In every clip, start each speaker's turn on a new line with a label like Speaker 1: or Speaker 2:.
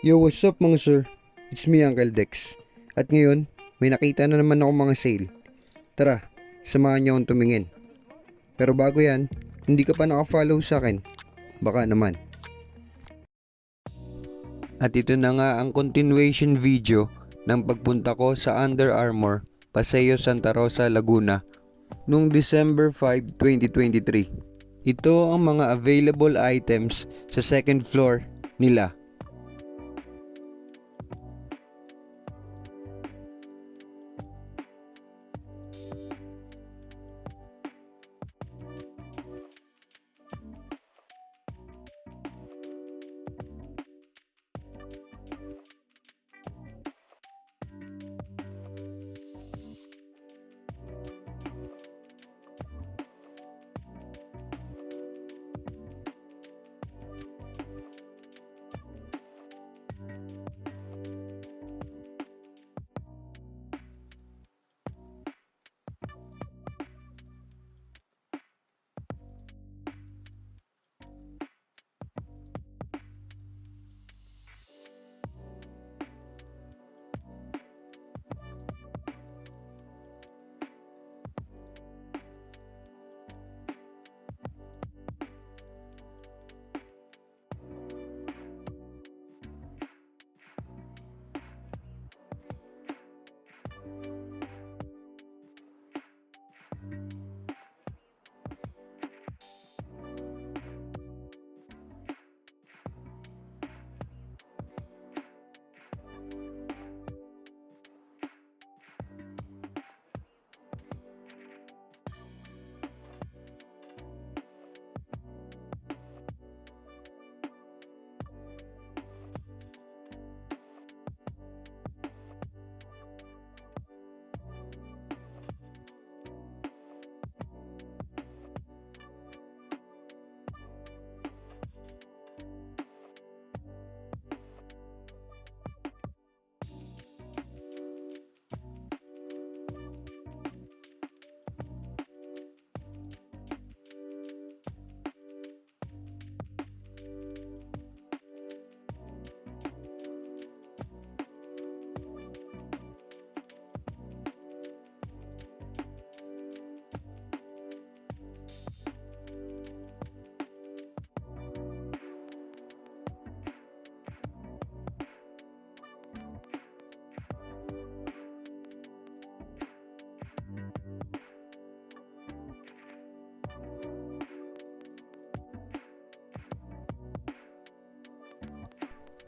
Speaker 1: Yo, what's up mga sir? It's me, Uncle Dex. At ngayon, may nakita na naman ako mga sale. Tara, samahan niyo akong tumingin. Pero bago yan, hindi ka pa nakafollow sa akin. Baka naman. At ito na nga ang continuation video ng pagpunta ko sa Under Armour, Paseo Santa Rosa, Laguna noong December 5, 2023. Ito ang mga available items sa second floor nila.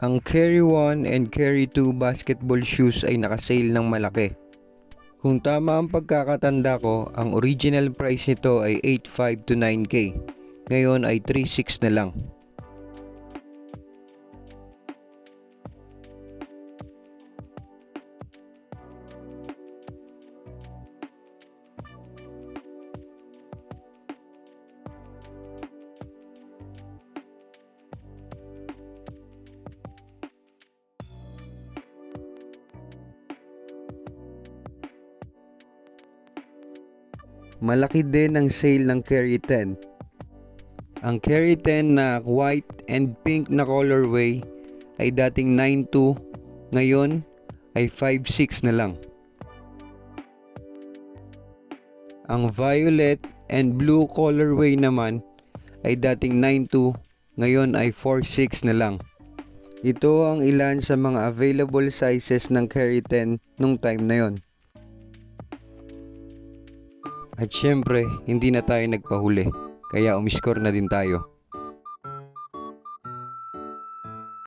Speaker 1: Ang Carry 1 and Carry 2 basketball shoes ay nakasale ng malaki. Kung tama ang pagkakatanda ko, ang original price nito ay 8.5 to 9K. Ngayon ay 3.6 na lang. Malaki din ang sale ng Carry 10. Ang Carry 10 na white and pink na colorway ay dating 9.2, ngayon ay 5.6 na lang. Ang violet and blue colorway naman ay dating 9.2, ngayon ay 4.6 na lang. Ito ang ilan sa mga available sizes ng Carry 10 nung time na yon. At syempre, hindi na tayo nagpahuli, kaya umiscore na din tayo.